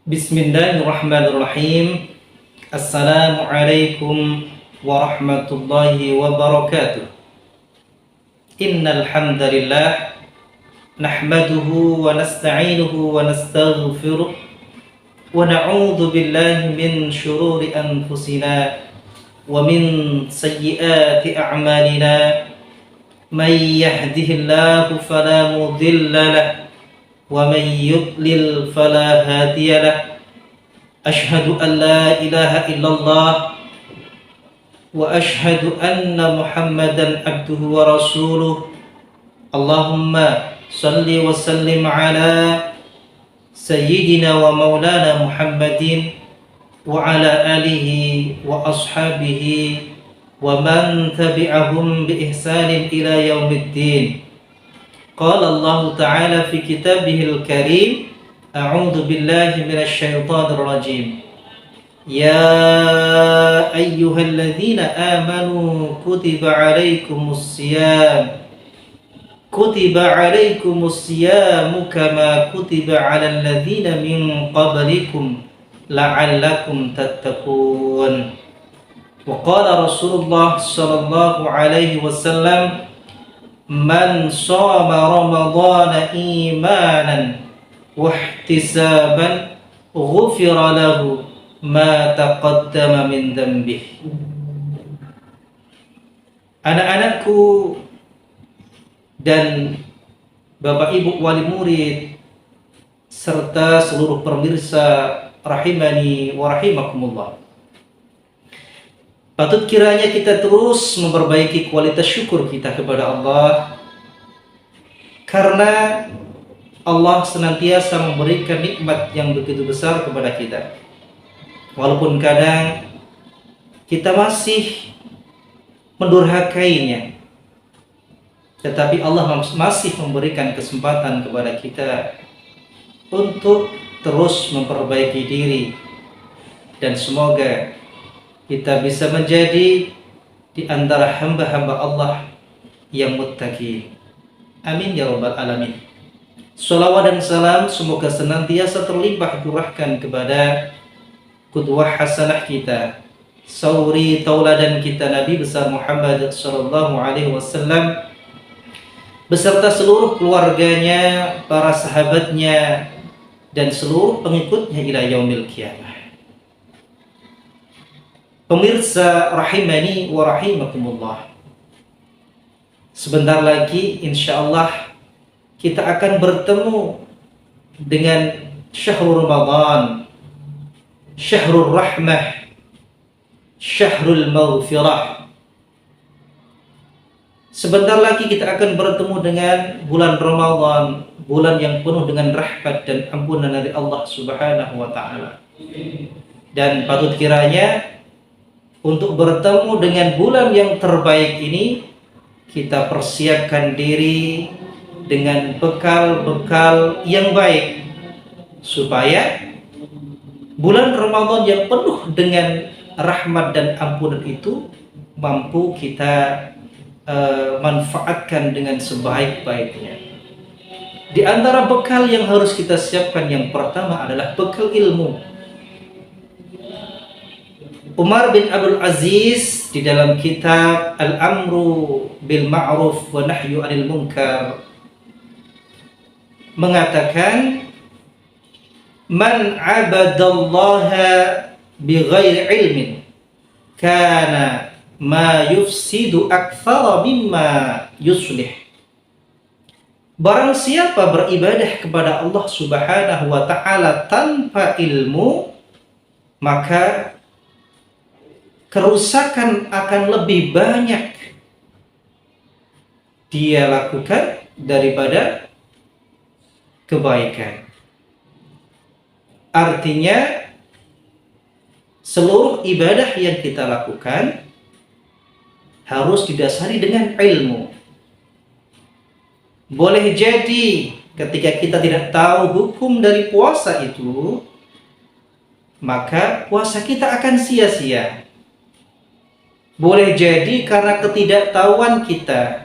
Bismillahirrahmanirrahim. Assalamualaikum warahmatullahi wabarakatuh. Innal hamdalillah nahmaduhu wa nasta'inuhu wa nastaghfiruh wa na'udzu billahi min shururi anfusina wa min sayyiati a'malina. May yahdihillahu fala mudilla lahu wa may yudlil fala hadiya lahu. Asyhadu an la ilaha illallah wa asyhadu anna Muhammadan abduhu wa rasuluh. Allahumma salli wa sallim ala sayyidina wa maulana Muhammadin wa ala alihi wa ashabihi wa man tabi'ahum bi ihsanin ila yaumiddin. Qala Allah Ta'ala fi kitabihil karim, a'udzu billahi minasy syaithanir rajim. Ya ayyuhalladzina amanu kutiba 'alaikumus syiyam kama kutiba 'alal ladzina min qablikum la'allakum tattaqun. Wa qala Rasulullah sallallahu alaihi wasallam, man shoma ramadhana imanan wa ihtisaban ghufira lahu ma taqaddama min dhanbihi. Anak-anakku dan Bapak Ibu wali murid serta seluruh pemirsa rahimani wa rahimakumullah. Patut kiranya kita terus memperbaiki kualitas syukur kita kepada Allah, karena Allah senantiasa memberikan nikmat yang begitu besar kepada kita. Walaupun kadang kita masih mendurhakainya, tetapi Allah masih memberikan kesempatan kepada kita untuk terus memperbaiki diri, dan semoga kita bisa menjadi di antara hamba-hamba Allah yang muttaqin. Amin ya rabbal alamin. Shalawat dan salam semoga senantiasa terlimpah curahkan kepada qudwah hasanah kita, sauri tauladan kita, Nabi besar Muhammad sallallahu alaihi wasallam beserta seluruh keluarganya, para sahabatnya, dan seluruh pengikutnya ila yaumil qiyamah. Pemirsa rahimani wa rahimakumullah, sebentar lagi insyaallah kita akan bertemu dengan syahrul Ramadan, syahrul rahmah, syahrul maghfirah. Sebentar lagi kita akan bertemu dengan bulan Ramadan, bulan yang penuh dengan rahmat dan ampunan dari Allah Subhanahu wa taala. Dan patut kiranya untuk bertemu dengan bulan yang terbaik ini, kita persiapkan diri dengan bekal-bekal yang baik, supaya bulan Ramadan yang penuh dengan rahmat dan ampunan itu mampu kita manfaatkan dengan sebaik-baiknya. Di antara bekal yang harus kita siapkan, yang pertama adalah bekal ilmu. Umar bin Abdul Aziz di dalam kitab Al-Amru bil Ma'ruf wa Nahyu 'anil Munkar mengatakan, man 'abadallaha bighairi ilmin kana ma yufsidu aktsara mimma yuslih. Barang siapa beribadah kepada Allah Subhanahu wa taala tanpa ilmu, maka kerusakan akan lebih banyak dia lakukan daripada kebaikan. Artinya, seluruh ibadah yang kita lakukan harus didasari dengan ilmu. Boleh jadi ketika kita tidak tahu hukum dari puasa itu, maka puasa kita akan sia-sia. Boleh jadi karena ketidaktahuan kita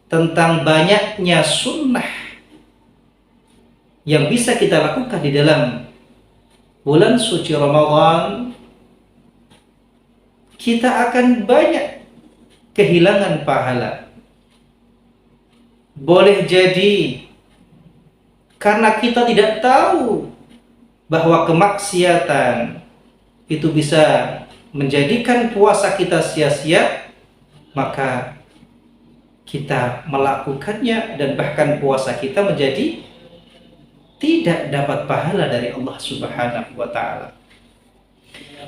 tentang banyaknya sunnah yang bisa kita lakukan di dalam bulan suci Ramadan, kita akan banyak kehilangan pahala. Boleh jadi karena kita tidak tahu bahwa kemaksiatan itu bisa menjadikan puasa kita sia-sia, maka kita melakukannya dan bahkan puasa kita menjadi tidak dapat pahala dari Allah Subhanahu wa Ta'ala.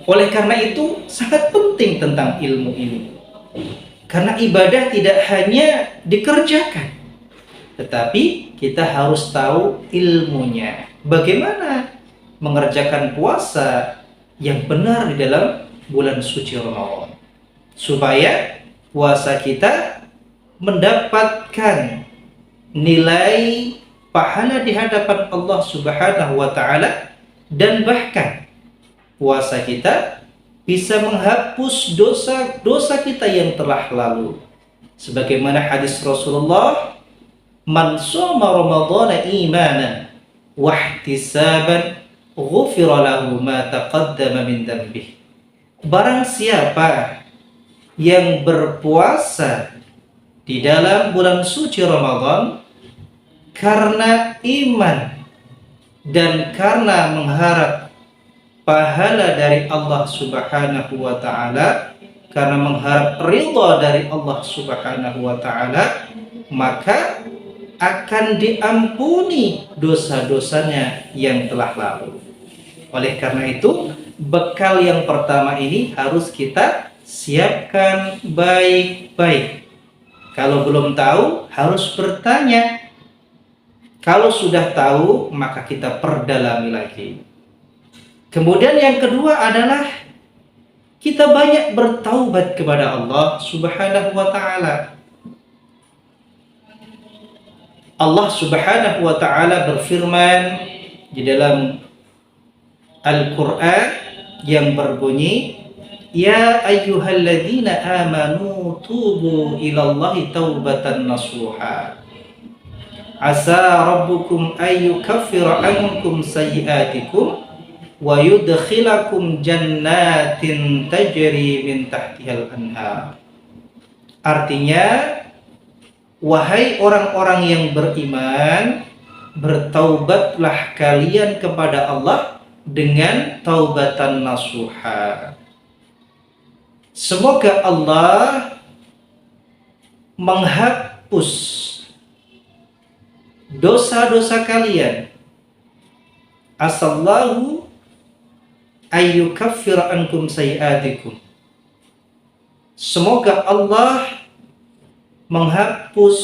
Oleh karena itu sangat penting tentang ilmu ini, karena ibadah tidak hanya dikerjakan, tetapi kita harus tahu ilmunya. Bagaimana mengerjakan puasa yang benar di dalam bulan suci Ramadan, supaya puasa kita mendapatkan nilai pahala di hadapan Allah Subhanahu wa Ta'ala, dan bahkan puasa kita bisa menghapus dosa-dosa kita yang telah lalu. Sebagaimana hadis Rasulullah, "Man shoma Ramadhana imanan wa ihtisaban, ghufira lahu ma taqaddama min dhanbihi." Barang siapa yang berpuasa di dalam bulan suci Ramadan karena iman dan karena mengharap pahala dari Allah Subhanahu wa Ta'ala, karena mengharap ridha dari Allah Subhanahu wa Ta'ala, maka akan diampuni dosa-dosanya yang telah lalu. Oleh karena itu, bekal yang pertama ini harus kita siapkan baik-baik. Kalau belum tahu, harus bertanya. Kalau sudah tahu, maka kita perdalami lagi. Kemudian yang kedua adalah kita banyak bertaubat kepada Allah Subhanahu wa Ta'ala. Allah Subhanahu wa Ta'ala berfirman di dalam Al-Quran yang berbunyi, "Ya ayyuhalladzina amanu tubu ilallahi taubatan nasuha. Asa rabbukum ayyukaffira ankum sayyi'atikum wa yudkhilakum jannatin tajri min tahtihal anhar." Artinya, wahai orang-orang yang beriman, bertaubatlah kalian kepada Allah dengan taubatan nasuha. Semoga Allah menghapus dosa-dosa kalian. Asallahu ayyukaffir ankum sayiatikum. Semoga Allah menghapus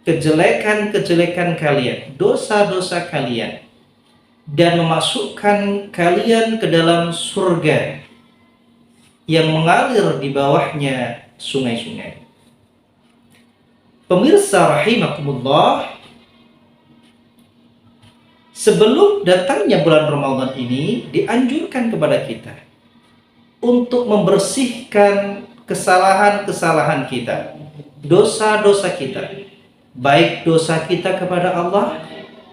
kejelekan-kejelekan kalian, dosa-dosa kalian, dan memasukkan kalian ke dalam surga yang mengalir di bawahnya sungai-sungai. Pemirsa rahimakumullah, sebelum datangnya bulan Ramadan ini dianjurkan kepada kita untuk membersihkan kesalahan-kesalahan kita, dosa-dosa kita, baik dosa kita kepada Allah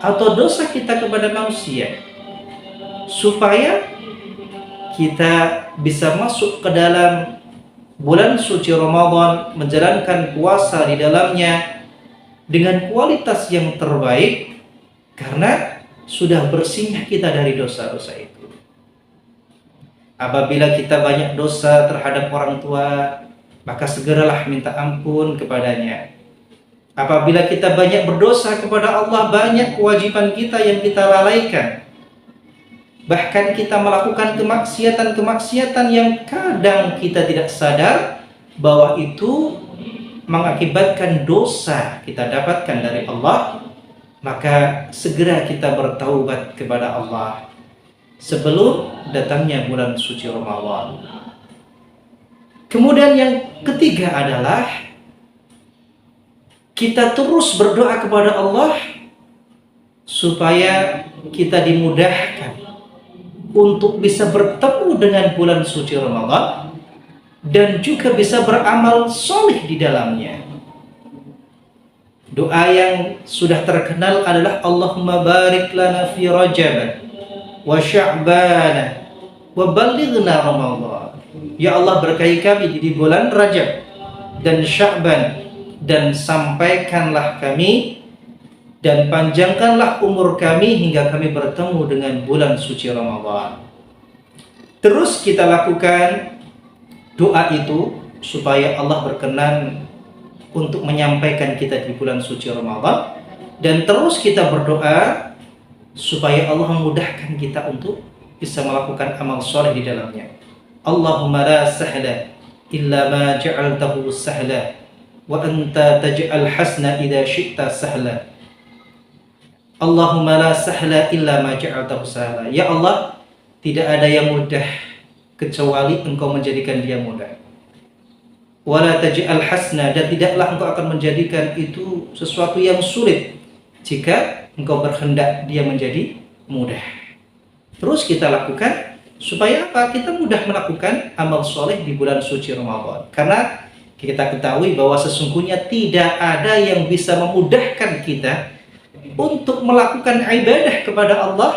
atau dosa kita kepada manusia, supaya kita bisa masuk ke dalam bulan suci Ramadan, menjalankan puasa di dalamnya dengan kualitas yang terbaik, karena sudah bersihnya kita dari dosa-dosa itu. Apabila kita banyak dosa terhadap orang tua, maka segeralah minta ampun kepadanya. Apabila kita banyak berdosa kepada Allah, banyak kewajiban kita yang kita lalaikan. Bahkan kita melakukan kemaksiatan-kemaksiatan yang kadang kita tidak sadar bahwa itu mengakibatkan dosa kita dapatkan dari Allah. Maka segera kita bertaubat kepada Allah sebelum datangnya bulan suci Ramadan. Kemudian yang ketiga adalah kita terus berdoa kepada Allah supaya kita dimudahkan untuk bisa bertemu dengan bulan suci Ramadan dan juga bisa beramal soleh di dalamnya. Doa yang sudah terkenal adalah Allahumma barik lana fi Rajab wa Sya'ban wa ballighna Ramadan. Ya Allah, berkahi kami di bulan Rajab dan Sya'ban, dan sampaikanlah kami dan panjangkanlah umur kami hingga kami bertemu dengan bulan suci Ramadan. Terus kita lakukan doa itu supaya Allah berkenan untuk menyampaikan kita di bulan suci Ramadan, dan terus kita berdoa supaya Allah memudahkan kita untuk bisa melakukan amal soleh di dalamnya. Allahumma la sahla illa ma ja'altahu sahla wa anta taj'al hasna idza syi'ta sahla. Allahumma la sahla illa ma ja'altahu sahla. Ya Allah, tidak ada yang mudah kecuali Engkau menjadikan dia mudah. Wala taj'al hasna, dan tidaklah Engkau akan menjadikan itu sesuatu yang sulit jika Engkau berkehendak dia menjadi mudah. Terus kita lakukan supaya apa? Kita mudah melakukan amal soleh di bulan suci Ramadan. Karena kita ketahui bahwa sesungguhnya tidak ada yang bisa memudahkan kita untuk melakukan ibadah kepada Allah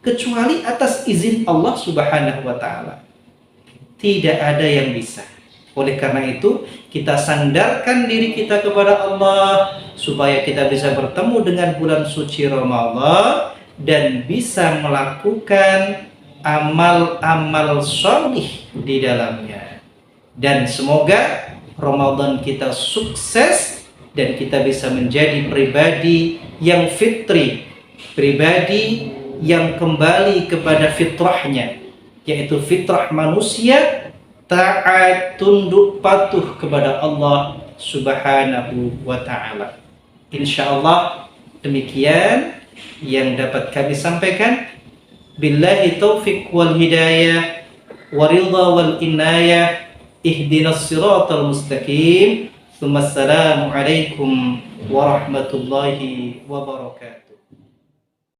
kecuali atas izin Allah Subhanahu wa Ta'ala. Tidak ada yang bisa. Oleh karena itu, kita sandarkan diri kita kepada Allah supaya kita bisa bertemu dengan bulan suci Ramadan dan bisa melakukan amal-amal sholih di dalamnya. Dan semoga Ramadan kita sukses dan kita bisa menjadi pribadi yang fitri, pribadi yang kembali kepada fitrahnya, yaitu fitrah manusia, taat, tunduk, patuh kepada Allah Subhanahu wa Ta'ala. Insyaallah demikian yang dapat kami sampaikan. Billahi taufiq wal hidayah wa ridha wal inayah. Ihdinas siratal mustaqim. Assalamu alaikum warahmatullahi wabarakatuh.